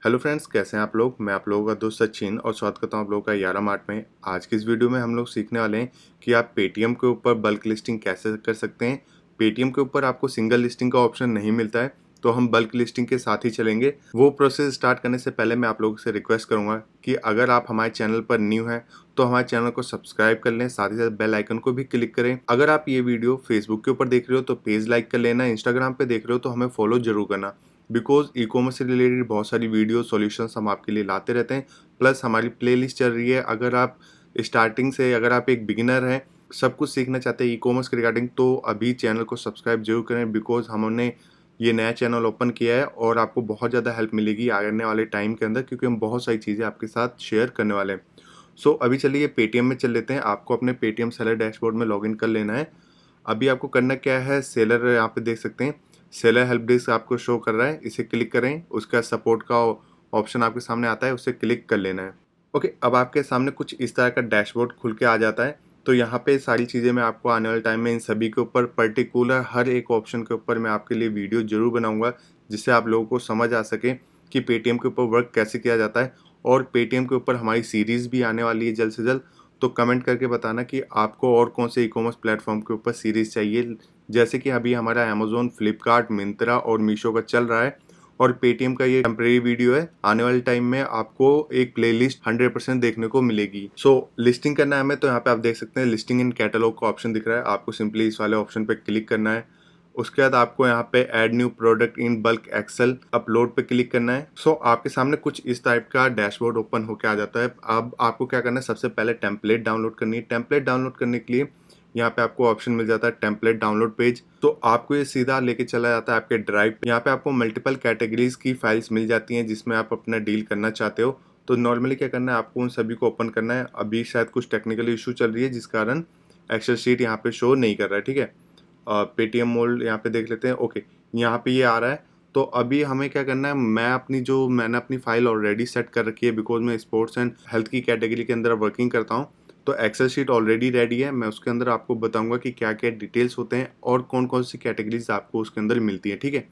Hello friends, कैसे हैं आप लोग। मैं आप लोगों का दोस्त सचिन और स्वागत करता हूं आप लोगों का यारा मार्ट में। आज की इस वीडियो में हम लोग सीखने वाले हैं कि आप पेटीएम के ऊपर बल्क लिस्टिंग कैसे कर सकते हैं। पेटीएम के ऊपर आपको सिंगल लिस्टिंग का ऑप्शन नहीं मिलता है, तो हम बल्क लिस्टिंग के साथ ही चलेंगे। वो प्रोसेस स्टार्ट करने से पहले मैं आप लोगों से रिक्वेस्ट करूंगा कि अगर आप हमारे चैनल पर न्यू हैं तो हमारे चैनल को सब्सक्राइब कर लें, साथ ही साथ बेल आइकन को भी क्लिक करें। अगर आप ये वीडियो फेसबुक के ऊपर देख रहे हो तो पेज लाइक कर लेना, इंस्टाग्राम पे देख रहे हो तो हमें फॉलो जरूर करना। बिकॉज ई कॉमर्स से रिलेटेड बहुत सारी वीडियो सॉल्यूशंस हम आपके लिए लाते रहते हैं। प्लस हमारी प्लेलिस्ट चल रही है। अगर आप स्टार्टिंग से, अगर आप एक बिगिनर हैं, सब कुछ सीखना चाहते हैं ई कॉमर्स के रिगार्डिंग, तो अभी चैनल को सब्सक्राइब जरूर करें। बिकॉज हमने ये नया चैनल ओपन किया है और आपको बहुत ज़्यादा हेल्प मिलेगी आने वाले टाइम के अंदर, क्योंकि हम बहुत सारी चीज़ें आपके साथ शेयर करने वाले हैं। सो अभी चलिए पेटीएम में चल लेते हैं। आपको अपने पेटीएम सेलर डैशबोर्ड में लॉगिन कर लेना है। अभी आपको करना क्या है, सेलर यहाँ पे देख सकते हैं, सेलर हेल्प डेस्क आपको शो कर रहा है, इसे क्लिक करें। उसका सपोर्ट का ऑप्शन आपके सामने आता है, उसे क्लिक कर लेना है। ओके, अब आपके सामने कुछ इस तरह का डैशबोर्ड खुल के आ जाता है। तो यहाँ पे सारी चीज़ें मैं आपको आने वाले टाइम में इन सभी के ऊपर पर्टिकुलर हर एक ऑप्शन के ऊपर मैं आपके लिए वीडियो जरूर बनाऊंगा, जिससे आप लोगों को समझ आ सके कि पेटीएम के ऊपर वर्क कैसे किया जाता है। और पेटीएम के ऊपर हमारी सीरीज़ भी आने वाली है जल्द से जल्द। तो कमेंट करके बताना कि आपको और कौन से ई कॉमर्स प्लेटफॉर्म के ऊपर सीरीज़ चाहिए। जैसे कि अभी हमारा अमेज़न, फ्लिपकार्ट, मिंत्रा और मीशो का चल रहा है, और पेटीएम का ये टेम्परेरी वीडियो है। आने वाले टाइम में आपको एक प्लेलिस्ट 100% देखने को मिलेगी। सो लिस्टिंग करना है हमें, तो यहाँ पे आप देख सकते हैं लिस्टिंग इन कैटलॉग का ऑप्शन दिख रहा है। आपको सिंपली इस वाले ऑप्शन पे क्लिक करना है। उसके बाद आपको यहाँ पे add new product in bulk Excel upload पे क्लिक करना है। सो आपके सामने कुछ इस टाइप का डैशबोर्ड ओपन होकर आ जाता है। अब आपको क्या करना है, सबसे पहले टेम्पलेट डाउनलोड करनी है। टेम्पलेट डाउनलोड करने के लिए यहाँ पे आपको ऑप्शन मिल जाता है टेम्पलेट डाउनलोड पेज। तो आपको ये सीधा लेके चला जाता है आपके ड्राइव। यहाँ पे आपको मल्टीपल कैटेगरीज की फाइल्स मिल जाती हैं जिसमें आप अपना डील करना चाहते हो। तो नॉर्मली क्या करना है, आपको उन सभी को ओपन करना है। अभी शायद कुछ टेक्निकल इशू चल रही है जिस कारण एक्सेल शीट यहाँ पे शो नहीं कर रहा है। ठीक है, पेटीएम मोल्ड यहाँ पे देख लेते हैं। ओके, यहाँ पे ये आ रहा है। तो अभी हमें क्या करना है, मैंने अपनी फाइल ऑलरेडी सेट कर रखी है, बिकॉज मैं स्पोर्ट्स एंड हेल्थ की कैटेगरी के अंदर वर्किंग करता हूँ। तो एक्सेल शीट ऑलरेडी रेडी है। मैं उसके अंदर आपको बताऊंगा कि क्या क्या डिटेल्स होते हैं और कौन कौन सी कैटेगरीज आपको उसके अंदर मिलती है। ठीक है,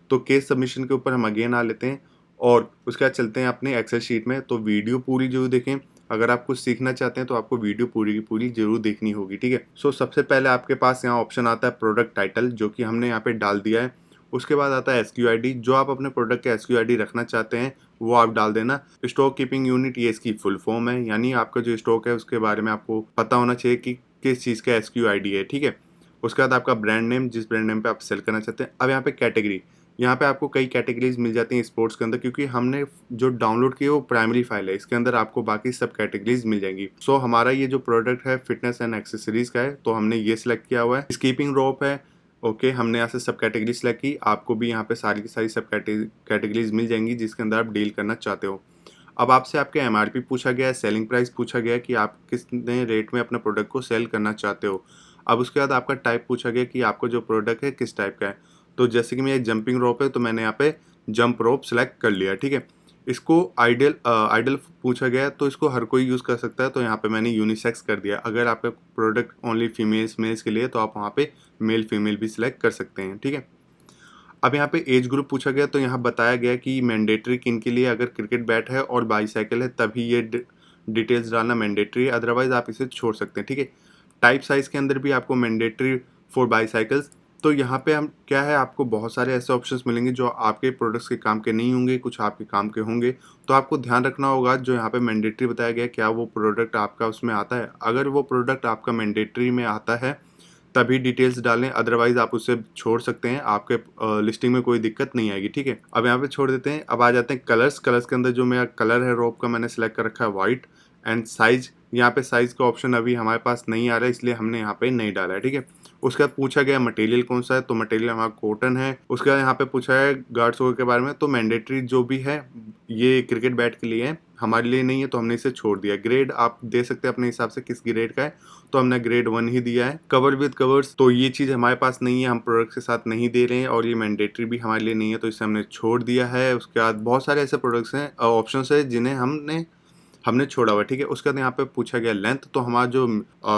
तो केस सबमिशन के ऊपर हम अगेन आ लेते हैं और उसके बाद चलते हैं अपने एक्सेल शीट में। तो वीडियो पूरी जरूर देखें। अगर आप कुछ सीखना चाहते हैं तो आपको वीडियो पूरी की पूरी जरूर देखनी होगी। ठीक है, सो सबसे पहले आपके पास यहाँ ऑप्शन आता है प्रोडक्ट टाइटल, जो कि हमने यहाँ पे डाल दिया है। उसके बाद आता है SQID। जो आप अपने प्रोडक्ट का SQID रखना चाहते हैं वो आप डाल देना। स्टॉक कीपिंग यूनिट, ये इसकी फुल फॉर्म है, यानी आपका जो स्टॉक है उसके बारे में आपको पता होना चाहिए कि किस चीज़ का SQID है। ठीक है, उसके बाद आपका ब्रांड नेम, जिस ब्रांड नेम पे आप सेल करना चाहते हैं। अब यहाँ पे कैटेगरी, यहाँ पे आपको कई कैटेगरीज मिल जाती हैं स्पोर्ट्स के अंदर, क्योंकि हमने जो डाउनलोड की है वो प्राइमरी फाइल है। इसके अंदर आपको बाकी सब कैटेगरीज मिल जाएंगी। सो हमारा ये जो प्रोडक्ट है फिटनेस एंड एक्सेसरीज का है, तो हमने ये सिलेक्ट किया हुआ है। स्कीपिंग रोप है। ओके, हमने यहाँ से सब कैटेगरी सेलेक्ट की। आपको भी यहाँ पे सारी की सारी सब कैटेगरीज मिल जाएंगी जिसके अंदर आप डील करना चाहते हो। अब आपसे आपके MRP पूछा गया है, सेलिंग प्राइस पूछा गया है कि आप कितने रेट में अपने प्रोडक्ट को सेल करना चाहते हो। अब उसके बाद आपका टाइप पूछा गया कि आपको जो प्रोडक्ट है किस टाइप का है। तो जैसे कि मेरा जंपिंग रोप है, तो मैंने यहाँ पे जंप रोप सेलेक्ट कर लिया। ठीक है, इसको आइडल पूछा गया है, तो इसको हर कोई यूज़ कर सकता है, तो यहाँ पे मैंने यूनिसेक्स कर दिया। अगर आपका प्रोडक्ट ओनली फीमेल्स मेल्स के लिए, तो आप वहाँ पे मेल फीमेल भी सिलेक्ट कर सकते हैं। ठीक है, अब यहाँ पे एज ग्रुप पूछा गया, तो यहाँ बताया गया कि मैंडेटरी किन के लिए, अगर क्रिकेट बैट है और बाईसाइकिल है तभी ये डिटेल्स डालना मैंडेटरी है, अदरवाइज आप इसे छोड़ सकते हैं। ठीक है, टाइप साइज के अंदर भी आपको मैंडेटरी फॉर बाईसाइकिल्स। तो यहाँ पे हम क्या है, आपको बहुत सारे ऐसे ऑप्शंस मिलेंगे जो आपके प्रोडक्ट्स के काम के नहीं होंगे, कुछ आपके काम के होंगे। तो आपको ध्यान रखना होगा जो यहाँ पे मैंडेटरी बताया गया क्या वो प्रोडक्ट आपका उसमें आता है। अगर वो प्रोडक्ट आपका मैंडेटरी में आता है तभी डिटेल्स डालें, अदरवाइज आप उसे छोड़ सकते हैं। आपके लिस्टिंग में कोई दिक्कत नहीं आएगी। ठीक है, अब यहाँ पे छोड़ देते हैं। अब आ जाते हैं कलर्स। कलर्स के अंदर जो मेरा कलर है रोप का, मैंने सेलेक्ट कर रखा है वाइट। एंड साइज, यहाँ पे साइज का ऑप्शन अभी हमारे पास नहीं आ रहा है, इसलिए हमने यहाँ पे नहीं डाला है। ठीक है, उसके बाद पूछा गया मटेरियल कौन सा है, तो मटेरियल हमारा कॉटन है। उसके बाद यहाँ पे पूछा है गार्ड्स के बारे में, तो मैंडेटरी जो भी है ये क्रिकेट बैट के लिए है, हमारे लिए नहीं है, तो हमने इसे छोड़ दिया। ग्रेड आप दे सकते हैं अपने हिसाब से किस ग्रेड का है, तो हमने ग्रेड 1 ही दिया है। कवर विद कवर्स, तो ये चीज़ हमारे पास नहीं है, हम प्रोडक्ट के साथ नहीं दे रहे हैं, और ये मैंडेटरी भी हमारे लिए नहीं है, तो इसे हमने छोड़ दिया है। उसके बाद बहुत सारे ऐसे प्रोडक्ट्स हैं, ऑप्शन है जिन्हें हमने छोड़ा हुआ। ठीक है, उसके बाद यहाँ पे पूछा गया लेंथ, तो हमारा जो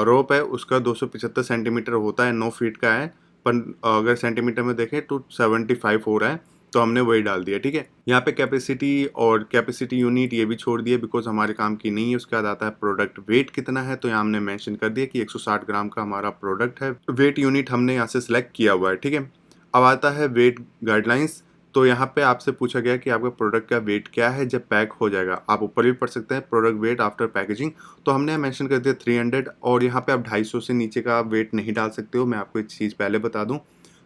रोप है उसका 275 सेंटीमीटर होता है, 9 फीट का है। पर अगर सेंटीमीटर में देखें तो 75 हो रहा है। तो हमने वही डाल दिया, ठीक है। यहाँ पे कैपेसिटी और कैपेसिटी यूनिट ये भी छोड़ दिए बिकॉज हमारे काम की नहीं है। उसके बाद आता है प्रोडक्ट वेट कितना है, तो यहाँ हमने मेंशन कर दिया कि 160 ग्राम का हमारा प्रोडक्ट है। वेट यूनिट हमने यहाँ से सिलेक्ट किया हुआ है, ठीक है। अब आता है वेट गाइडलाइंस। तो यहाँ पे आपसे पूछा गया कि आपका प्रोडक्ट का वेट क्या है जब पैक हो जाएगा। आप ऊपर भी पढ़ सकते हैं प्रोडक्ट वेट आफ्टर पैकेजिंग। तो हमने मेंशन कर दिया 300 और यहाँ पे आप 250 से नीचे का वेट नहीं डाल सकते हो। मैं आपको एक चीज़ पहले बता दूँ।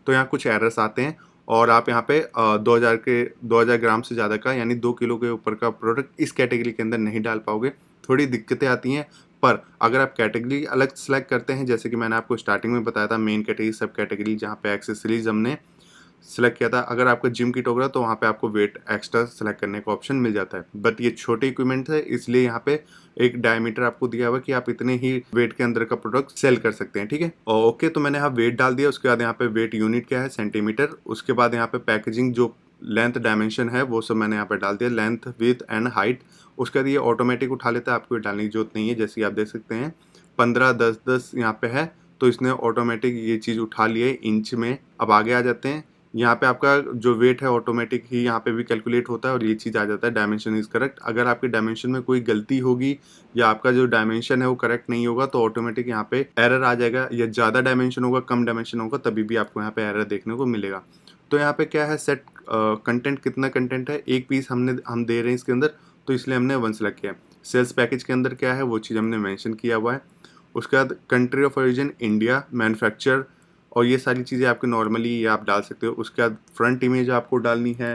तो यहाँ कुछ एरर्स आते हैं और आप यहाँ पे 2000 ग्राम से ज़्यादा का यानी 2 किलो के ऊपर का प्रोडक्ट इस कैटेगरी के अंदर नहीं डाल पाओगे। थोड़ी दिक्कतें आती हैं, पर अगर आप कैटेगरी अलग सेलेक्ट करते हैं, जैसे कि मैंने आपको स्टार्टिंग में बताया था मेन कैटेगरी, सब कैटेगरी, जहाँ पे एक्सेसरीज हमने सेलेक्ट किया था। अगर आपका जिम किट होगा तो वहाँ पे आपको वेट एक्स्ट्रा सेलेक्ट करने का ऑप्शन मिल जाता है। बट ये छोटे इक्विपमेंट है, इसलिए यहाँ पे एक डायमीटर आपको दिया हुआ है कि आप इतने ही वेट के अंदर का प्रोडक्ट सेल कर सकते हैं, ठीक है। और ओके, तो मैंने यहाँ वेट डाल दिया। उसके बाद यहाँ पे वेट यूनिट क्या है, सेंटीमीटर। उसके बाद यहाँ पे पैकेजिंग जो लेंथ डायमेंशन है वो सब मैंने यहाँ पे डाल दिया, लेंथ, विड्थ एंड हाइट। उसके बाद ये ऑटोमेटिक उठा लेता है, आपको डालने की जरूरत नहीं है। जैसे कि आप देख सकते हैं 15, 10, 10 यहाँ पे है, तो इसने ऑटोमेटिक ये चीज़ उठा लिया है इंच में। अब आगे आ जाते हैं, यहाँ पे आपका जो वेट है ऑटोमेटिक ही यहाँ पे भी कैलकुलेट होता है और ये चीज़ आ जाता है डायमेंशन इज़ करेक्ट। अगर आपके डायमेंशन में कोई गलती होगी या आपका जो डायमेंशन है वो करेक्ट नहीं होगा तो ऑटोमेटिक यहाँ पे एरर आ जाएगा, या ज़्यादा डायमेंशन होगा, कम डायमेंशन होगा, तभी भी आपको यहाँ पे एरर देखने को मिलेगा। तो यहाँ पे क्या है, सेट कंटेंट, कितना कंटेंट है, एक पीस हम दे रहे हैं इसके अंदर, तो इसलिए हमने 1 सेलेक्ट किया। सेल्स पैकेज के अंदर क्या है वो चीज़ हमने मैंशन किया हुआ है। उसके बाद country of origin India, manufacture, और ये सारी चीज़ें आपके नॉर्मली ये आप डाल सकते हो। उसके बाद फ्रंट इमेज आपको डालनी है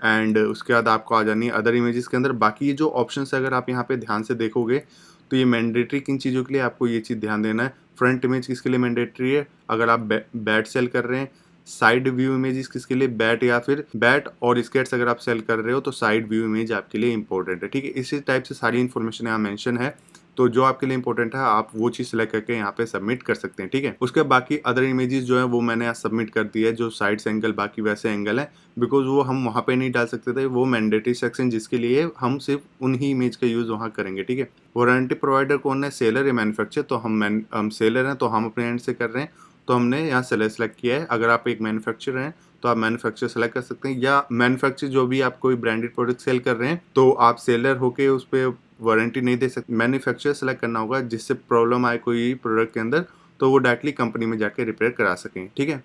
एंड उसके बाद आपको आ जानी है अदर इमेजेस के अंदर। बाकी ये जो ऑप्शंस है अगर आप यहाँ पे ध्यान से देखोगे तो ये मैंडेटरी किन चीज़ों के लिए आपको ये चीज़ ध्यान देना है। फ्रंट इमेज किसके लिए मैंडेटरी है, अगर आप बैट सेल कर रहे हैं। साइड व्यू इमेजेस किसके लिए, बैट या फिर बैट और स्केट्स अगर आप सेल कर रहे हो तो साइड व्यू इमेज आपके लिए इंपॉर्टेंट है, ठीक है। इसी टाइप से सारी इन्फॉर्मेशन यहाँ मेंशन है, तो जो आपके लिए इंपॉर्टेंट है आप वो चीज़ सेलेक्ट करके यहाँ पे सबमिट कर सकते हैं, ठीक है। उसके बाकी अदर इमेजेस जो है वो मैंने यहाँ सबमिट कर दिया है, जो साइड से एंगल बाकी वैसे एंगल है, बिकॉज वो हम वहाँ पे नहीं डाल सकते थे। वो मैंडेटरी सेक्शन जिसके लिए हम सिर्फ उन्हीं इमेज का यूज़ वहाँ करेंगे, ठीक है। वारंटी प्रोवाइडर कौन है, सेलर या मैन्युफैक्चर, तो हम सेलर हैं तो हम अपने एंड से कर रहे हैं, तो हमने यहाँ सेलर सेलेक्ट किया है। अगर आप एक मैन्युफैक्चरर हैं तो आप मैन्युफैक्चर सेलेक्ट कर सकते हैं, या मैन्युफैक्चर जो भी आप कोई ब्रांडेड प्रोडक्ट सेल कर रहे हैं तो आप सेलर होके उस पर वारंटी नहीं दे सकते। मैन्युफैक्चर सेलेक्ट करना होगा, जिससे प्रॉब्लम आए कोई प्रोडक्ट के अंदर तो वो डायरेक्टली कंपनी में जाके रिपेयर करा सकें, ठीक है।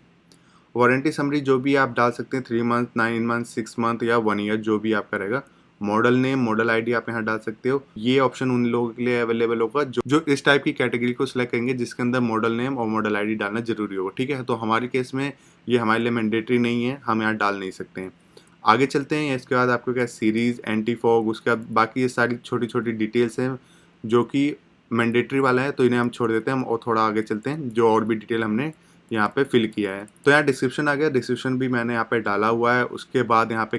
वारंटी समरी जो भी आप डाल सकते हैं, 3 मंथ, 9 मंथ, 6 मंथ या 1 ईयर, जो भी आपका रहेगा। मॉडल नेम, मॉडल आईडी आप यहाँ डाल सकते हो। ये ऑप्शन उन लोगों के लिए अवेलेबल होगा जो इस टाइप की कैटेगरी को सिलेक्ट करेंगे जिसके अंदर मॉडल नेम और मॉडल आईडी डालना जरूरी होगा, ठीक है। तो हमारे केस में ये हमारे लिए मैंडेटरी नहीं है, हम यहाँ डाल नहीं सकते हैं। आगे चलते हैं। इसके बाद आपको क्या, सीरीज़, एंटी फॉग, उसके बाद बाकी ये सारी छोटी छोटी डिटेल्स हैं जो कि मैंडेटरी वाला है, तो इन्हें हम छोड़ देते हैं। हम और थोड़ा आगे चलते हैं जो और भी डिटेल हमने यहाँ पे फिल किया है। तो यहाँ डिस्क्रिप्शन आ गया, डिस्क्रिप्शन भी मैंने यहाँ पे डाला हुआ है। उसके बाद यहाँ पे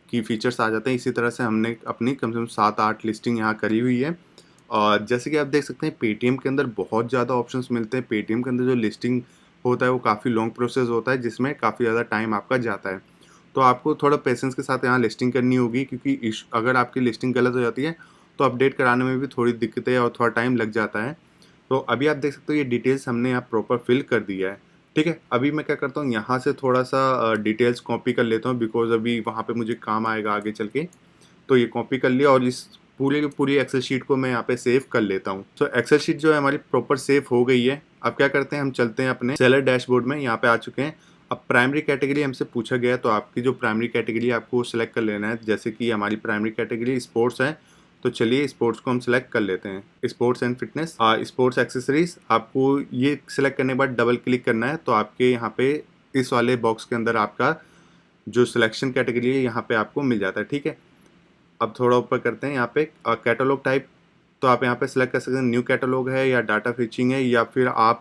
की फीचर्स आ जाते हैं। इसी तरह से हमने अपनी कम से कम 7-8 लिस्टिंग यहाँ करी हुई है। और जैसे कि आप देख सकते हैं पेटीएम के अंदर बहुत ज़्यादा ऑप्शंस मिलते हैं। पेटीएम के अंदर जो लिस्टिंग होता है वो काफ़ी लॉन्ग प्रोसेस होता है, जिसमें काफ़ी ज़्यादा टाइम आपका जाता है। तो आपको थोड़ा पेशेंस के साथ यहाँ लिस्टिंग करनी होगी, क्योंकि अगर आपकी लिस्टिंग गलत हो जाती है तो अपडेट कराने में भी थोड़ी दिक्कतें और थोड़ा टाइम लग जाता है। तो अभी आप देख सकते हो ये डिटेल्स हमने यहाँ प्रॉपर फिल कर दिया है, ठीक है। अभी मैं क्या करता हूँ, यहाँ से थोड़ा सा डिटेल्स कॉपी कर लेता हूँ, बिकॉज अभी वहाँ पे मुझे काम आएगा आगे चल के। तो ये कॉपी कर लिया और इस पूरी की पूरी एक्सेल शीट को मैं यहाँ पे सेव कर लेता हूँ। तो एक्सेल शीट जो है हमारी प्रॉपर सेव हो गई है। अब क्या करते हैं, हम चलते हैं अपने सेलर डैशबोर्ड में, यहाँ पे आ चुके हैं। अब प्राइमरी कैटेगरी हमसे पूछा गया है, तो आपकी जो प्राइमरी कैटेगरी आपको सेलेक्ट कर लेना है। जैसे कि हमारी प्राइमरी कैटेगरी स्पोर्ट्स है, तो चलिए स्पोर्ट्स को हम सेलेक्ट कर लेते हैं। Sports and fitness, sports accessories, आपको ये सेलेक्ट करने के बाद डबल क्लिक करना है, तो आपके यहाँ पे इस वाले बॉक्स के अंदर आपका जो सिलेक्शन कैटेगरी है यहाँ पे आपको मिल जाता है, ठीक है। अब थोड़ा ऊपर करते हैं, यहाँ पे कैटलॉग टाइप, तो आप यहाँ पे सेलेक्ट कर सकते हैं न्यू कैटलॉग है या डाटा फीचिंग है, या फिर आप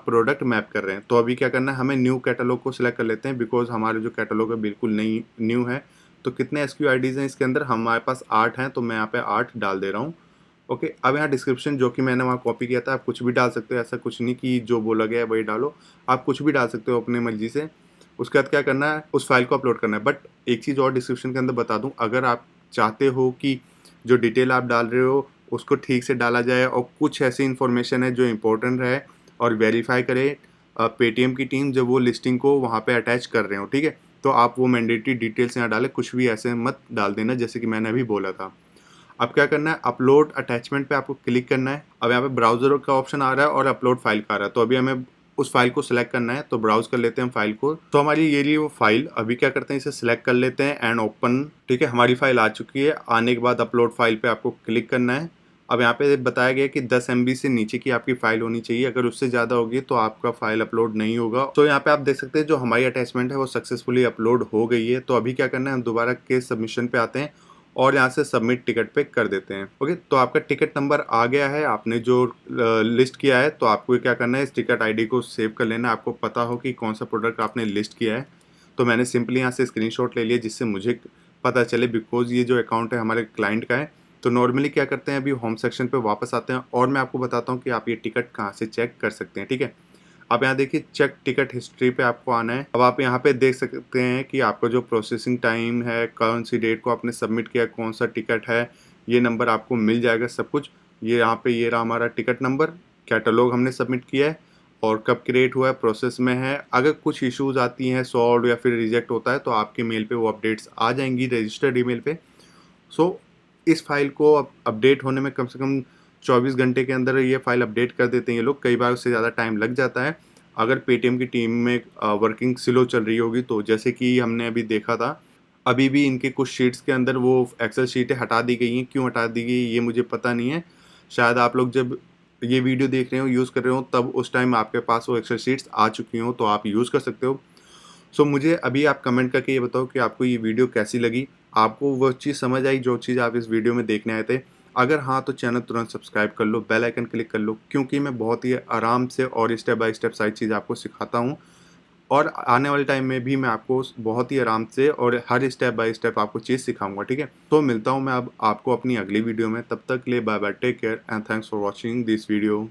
प्रोडक्ट मैप कर रहे हैं। तो अभी क्या करना है, हमें न्यू कैटलॉग को सिलेक्ट कर लेते हैं, बिकॉज हमारे जो कैटलॉग है बिल्कुल नई न्यू है। तो कितने SQIDs हैं इसके अंदर, हमारे पास 8 हैं, तो मैं यहाँ पे 8 डाल दे रहा हूँ। ओके, अब यहाँ डिस्क्रिप्शन जो कि मैंने वहाँ कॉपी किया था, आप कुछ भी डाल सकते हो, ऐसा कुछ नहीं कि जो बोला गया है वही डालो, आप कुछ भी डाल सकते हो अपनी मर्जी से। उसके बाद क्या करना है, उस फाइल को अपलोड करना है। बट एक चीज़ और डिस्क्रिप्शन के अंदर बता दूँ, अगर आप चाहते हो कि जो डिटेल आप डाल रहे हो उसको ठीक से डाला जाए और कुछ ऐसी इन्फॉर्मेशन है जो इम्पोर्टेंट है और वेरीफाई करे पेटीएम की टीम जब वो लिस्टिंग को वहाँ पे अटैच कर रहे हो, ठीक है। तो आप वो मैंडेटरी डिटेल्स यहाँ डालें, कुछ भी ऐसे मत डाल देना जैसे कि मैंने अभी बोला था। अब क्या करना है, अपलोड अटैचमेंट पे आपको क्लिक करना है। अब यहाँ पे ब्राउज़र का ऑप्शन आ रहा है और अपलोड फाइल का आ रहा है, तो अभी हमें उस फाइल को सिलेक्ट करना है, तो ब्राउज़ कर लेते हैं फाइल को। तो हमारी ये रही वो फाइल। अभी क्या करते हैं, इसे सिलेक्ट कर लेते हैं एंड ओपन। ठीक है, हमारी फाइल आ चुकी है। आने के बाद अपलोड फाइल पे आपको क्लिक करना है। अब यहाँ पे बताया गया है कि 10 MB से नीचे की आपकी फाइल होनी चाहिए, अगर उससे ज़्यादा होगी तो आपका फाइल अपलोड नहीं होगा। तो यहाँ पे आप देख सकते हैं जो हमारी अटैचमेंट है वो सक्सेसफुली अपलोड हो गई है। तो अभी क्या करना है, हम दोबारा के सबमिशन पे आते हैं और यहाँ से सबमिट टिकट पे कर देते हैं। ओके, तो आपका टिकट नंबर आ गया है, आपने जो लिस्ट किया है, तो आपको क्या करना है, इस टिकट आईडी को सेव कर लेना है। आपको पता हो कि कौन सा प्रोडक्ट आपने लिस्ट किया है। तो मैंने सिंपली यहाँ से स्क्रीनशॉट ले लिया जिससे मुझे पता चले, बिकॉज ये जो अकाउंट है हमारे क्लाइंट का है। तो नॉर्मली क्या करते हैं, अभी होम सेक्शन पे वापस आते हैं और मैं आपको बताता हूँ कि आप ये टिकट कहाँ से चेक कर सकते हैं। ठीक है, आप यहाँ देखिए चेक टिकट हिस्ट्री पे आपको आना है। अब आप यहाँ पे देख सकते हैं कि आपका जो प्रोसेसिंग टाइम है, कौन सी डेट को आपने सबमिट किया, कौन सा टिकट है, ये नंबर आपको मिल जाएगा सब कुछ। ये यहाँ पे ये रहा हमारा टिकट नंबर, कैटलॉग हमने सबमिट किया है और कब क्रिएट हुआ है, प्रोसेस में है। अगर कुछ इश्यूज आती हैं, सॉल्व या फिर रिजेक्ट होता है, तो आपके मेल पे वो अपडेट्स आ जाएंगी रजिस्टर्ड ईमेल पे। सो इस फाइल को अपडेट होने में कम से कम 24 घंटे के अंदर ये फाइल अपडेट कर देते हैं ये लोग। कई बार उससे ज़्यादा टाइम लग जाता है अगर पेटीएम की टीम में वर्किंग स्लो चल रही होगी तो। जैसे कि हमने अभी देखा था, अभी भी इनके कुछ शीट्स के अंदर वो एक्सेल शीटें हटा दी गई हैं। क्यों हटा दी गई ये मुझे पता नहीं है। शायद आप लोग जब ये वीडियो देख रहे हो, यूज़ कर रहे हो, तब उस टाइम आपके पास वो एक्सेल शीट्स आ चुकी हों, तो आप यूज़ कर सकते हो। सो मुझे अभी आप कमेंट करके ये बताओ कि आपको ये वीडियो कैसी लगी, आपको वो चीज़ समझ आई जो चीज़ आप इस वीडियो में देखने आए थे। अगर हाँ, तो चैनल तुरंत सब्सक्राइब कर लो, बेल आइकन क्लिक कर लो, क्योंकि मैं बहुत ही आराम से और स्टेप बाय स्टेप सारी चीज़ आपको सिखाता हूँ। और आने वाले टाइम में भी मैं आपको बहुत ही आराम से और हर स्टेप बाय स्टेप आपको चीज़ सिखाऊंगा। ठीक है, तो मिलता हूँ मैं अब आपको अपनी अगली वीडियो में। तब तक के लिए bye bye, take care and thanks for watching this video.